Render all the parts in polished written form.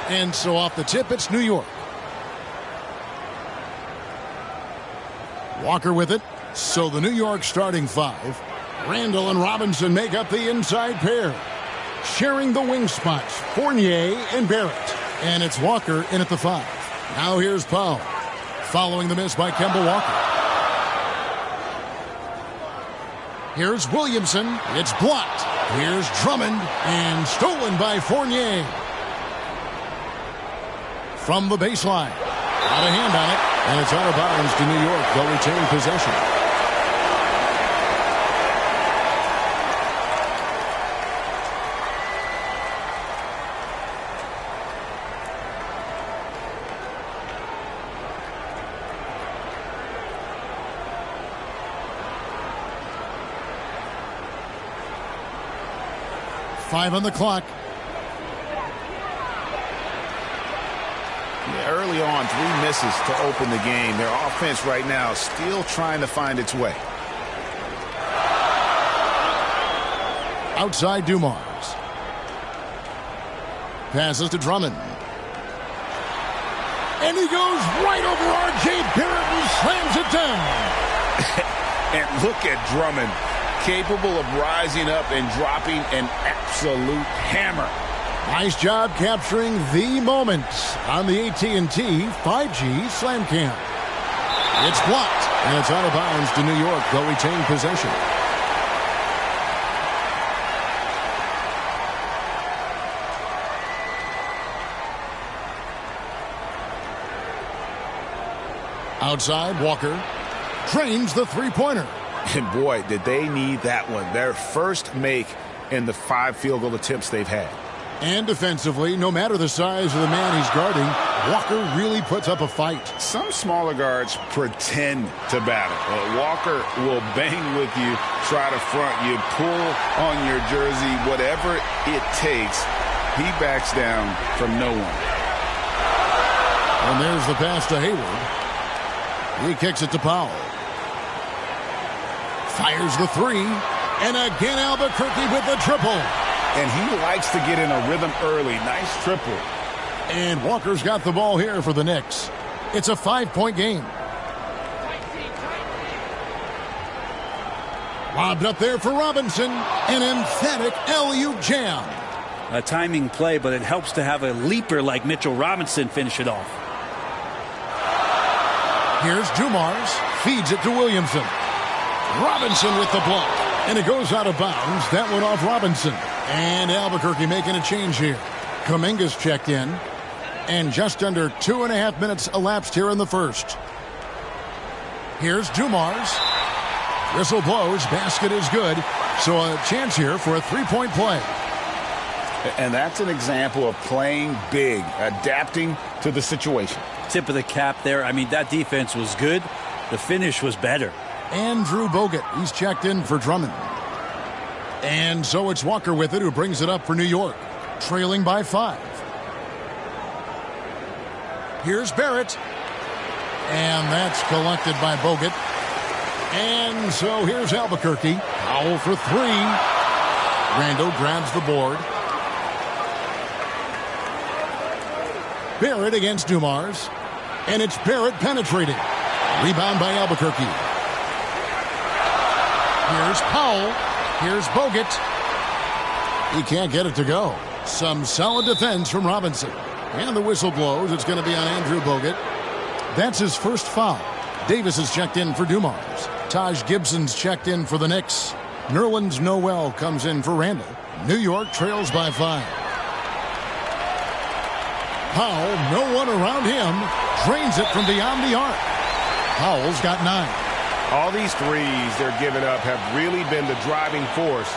And so off the tip, it's New York. Walker with it. So the New York starting five. Randall and Robinson make up the inside pair. Sharing the wing spots, Fournier and Barrett. And it's Walker in at the five. Now here's Powell. Following the miss by Kemba Walker. Here's Williamson. It's blocked. Here's Drummond. And stolen by Fournier. From the baseline. Out of hand on it. And it's out of bounds to New York. They'll retain possession. Five on the clock. Yeah, early on, 3 misses to open the game. Their offense right now still trying to find its way. Outside Dumars. Passes to Drummond. And he goes right over R.J. Barrett and slams it down. And look at Drummond, capable of rising up and dropping an absolute hammer. Nice job capturing the moment on the AT&T 5G Slam Cam. It's blocked, and it's out of bounds to New York. They'll retain possession. Outside, Walker drains the three-pointer. And boy, did they need that one. Their first make in the 5 field goal attempts they've had. And defensively, no matter the size of the man he's guarding, Walker really puts up a fight. Some smaller guards pretend to battle. Walker will bang with you, try to front you, pull on your jersey, whatever it takes. He backs down from no one. And there's the pass to Hayward. He kicks it to Powell. Fires the three. And again, Albuquerque with the triple. And he likes to get in a rhythm early. Nice triple. And Walker's got the ball here for the Knicks. It's a 5-point game. Lobbed up there for Robinson. An emphatic alley-oop jam. A timing play, but it helps to have a leaper like Mitchell Robinson finish it off. Here's Dumars. Feeds it to Williamson. Robinson with the block. And it goes out of bounds. That went off Robinson. And Albuquerque making a change here. Kuminga's checked in. And just under 2.5 minutes elapsed here in the first. Here's Dumars. Whistle blows. Basket is good. So a chance here for a three-point play. And that's an example of playing big, adapting to the situation. Tip of the cap there. I mean, that defense was good. The finish was better. Andrew Bogut. He's checked in for Drummond. And so it's Walker with it, who brings it up for New York. Trailing by 5. Here's Barrett. And that's collected by Bogut. And so here's Albuquerque. Powell for 3. Randall grabs the board. Barrett against Dumars. And it's Barrett penetrating. Rebound by Albuquerque. Here's Powell. Here's Bogut. He can't get it to go. Some solid defense from Robinson. And the whistle blows. It's going to be on Andrew Bogut. That's his first foul. Davis has checked in for Dumars. Taj Gibson's checked in for the Knicks. Nerlens Noel comes in for Randall. New York trails by 5. Powell, no one around him, drains it from beyond the arc. Powell's got 9. All these threes they're giving up have really been the driving force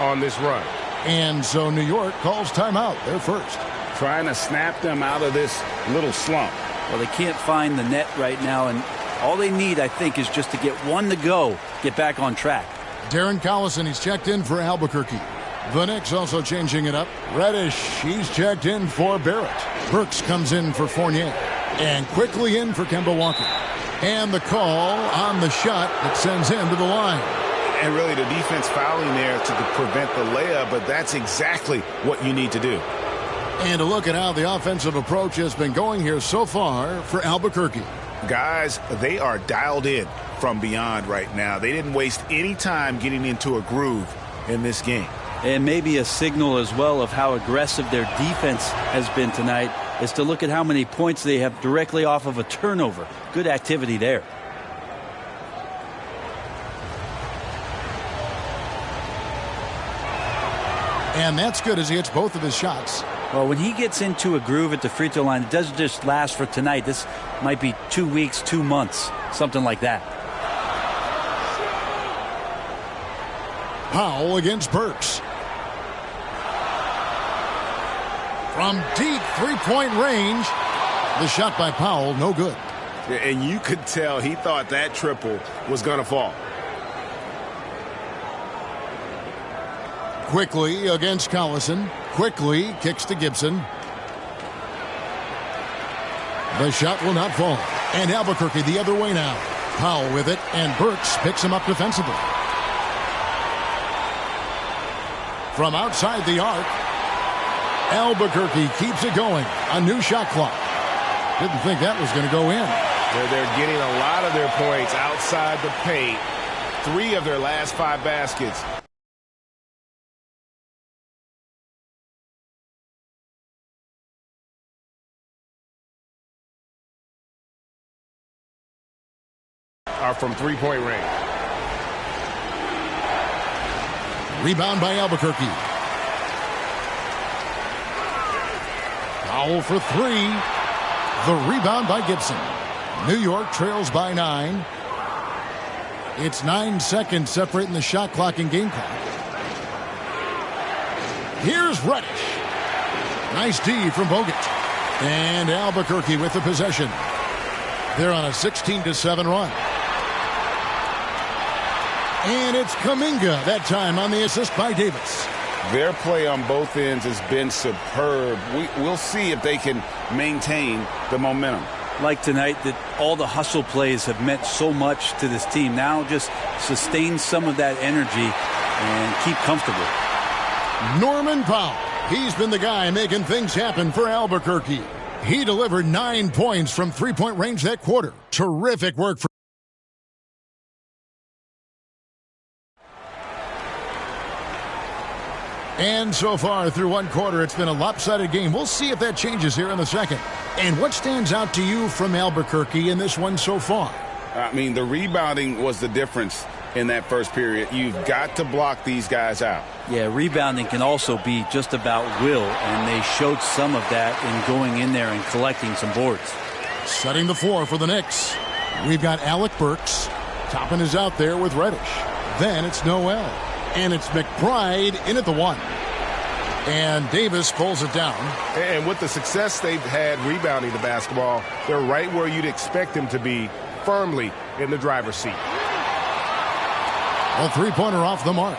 on this run. And so New York calls timeout. They're first. Trying to snap them out of this little slump. Well, they can't find the net right now, and all they need, I think, is just to get one to go, get back on track. Darren Collison, he's checked in for Albuquerque. The Knicks also changing it up. Reddish, he's checked in for Barrett. Burks comes in for Fournier. And quickly in for Kemba Walker. And the call on the shot that sends him to the line. And really the defense fouling there to prevent the layup, but that's exactly what you need to do. And a look at how the offensive approach has been going here so far for Albuquerque. Guys, they are dialed in from beyond right now. They didn't waste any time getting into a groove in this game. And maybe a signal as well of how aggressive their defense has been tonight is to look at how many points they have directly off of a turnover. Good activity there. And that's good as he hits both of his shots. Well, when he gets into a groove at the free throw line, it doesn't just last for tonight. This might be 2 weeks, 2 months, something like that. Powell against Burks. From deep three-point range, the shot by Powell, no good. And you could tell he thought that triple was going to fall. Quickly against Collison. Quickly kicks to Gibson. The shot will not fall. And Albuquerque the other way now. Powell with it, and Burks picks him up defensively. From outside the arc, Albuquerque keeps it going. A new shot clock. Didn't think that was going to go in. They're getting a lot of their points outside the paint. 3 of their last 5 baskets. Are from three-point range. Rebound by Albuquerque. Powell for 3. The rebound by Gibson. New York trails by 9. It's 9 seconds separating the shot clock and game clock. Here's Reddish. Nice D from Bogut. And Albuquerque with the possession. They're on a 16-7 run. And it's Kuminga that time on the assist by Davis. Their play on both ends has been superb. We'll see if they can maintain the momentum. Like tonight, that all the hustle plays have meant so much to this team. Now just sustain some of that energy and keep comfortable. Norman Powell. He's been the guy making things happen for Albuquerque. He delivered 9 points from three-point range that quarter. Terrific work for And so far through one quarter, it's been a lopsided game. We'll see if that changes here in the second. And what stands out to you from Albuquerque in this one so far? I mean, the rebounding was the difference in that first period. You've got to block these guys out. Yeah, rebounding can also be just about will, and they showed some of that in going in there and collecting some boards. Setting the floor for the Knicks. We've got Alec Burks. Toppin is out there with Reddish. Then it's Noel. And it's McBride in at the 1. And Davis pulls it down. And with the success they've had rebounding the basketball, they're right where you'd expect them to be, firmly in the driver's seat. A three-pointer off the mark.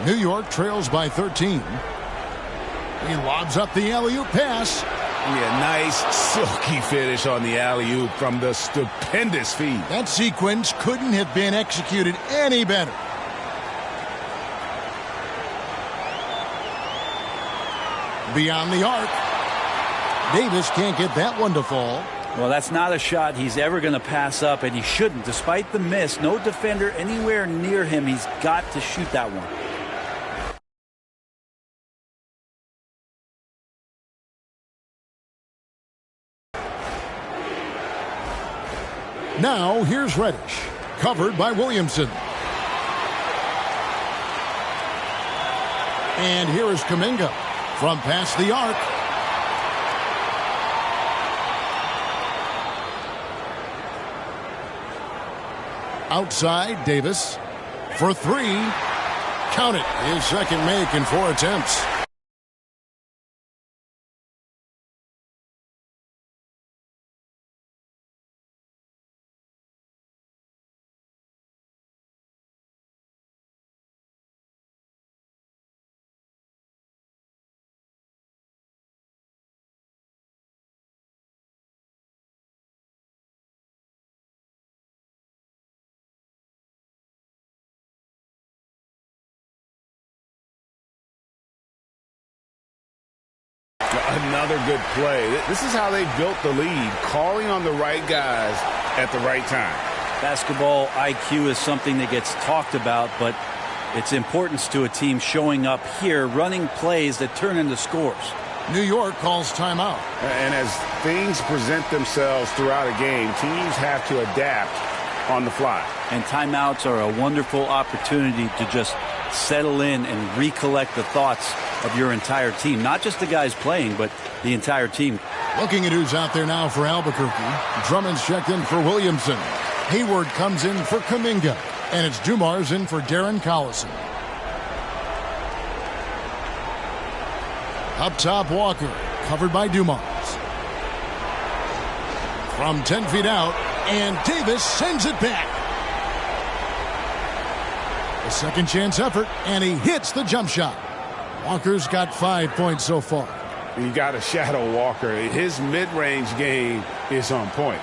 New York trails by 13. He lobs up the alley-oop pass. Yeah, nice silky finish on the alley-oop from the stupendous feed. That sequence couldn't have been executed any better. Beyond the arc. Davis can't get that one to fall. Well, that's not a shot he's ever going to pass up, and he shouldn't. Despite the miss, no defender anywhere near him. He's got to shoot that one. Now here's Reddish, covered by Williamson. And here is Kuminga from past the arc. Outside, Davis for 3. Count it. His second make in 4 attempts. Another good play. This is how they built the lead, calling on the right guys at the right time. Basketball IQ is something that gets talked about, but its importance to a team showing up here, running plays that turn into scores. New York calls timeout. And as things present themselves throughout a game, teams have to adapt on the fly. And timeouts are a wonderful opportunity to just settle in and recollect the thoughts of your entire team. Not just the guys playing, but the entire team. Looking at who's out there now for Albuquerque. Drummond's checked in for Williamson. Hayward comes in for Kuminga. And it's Dumars in for Darren Collison. Up top, Walker, covered by Dumars. From 10 feet out, and Davis sends it back. A second chance effort, and he hits the jump shot. Walker's got 5 points so far. You got to shadow Walker. His mid-range game is on point.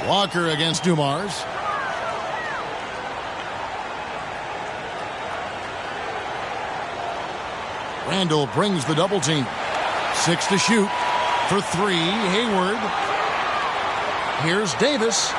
Walker against Dumars. Randall brings the double team. 6 to shoot. For 3, Hayward. Here's Davis.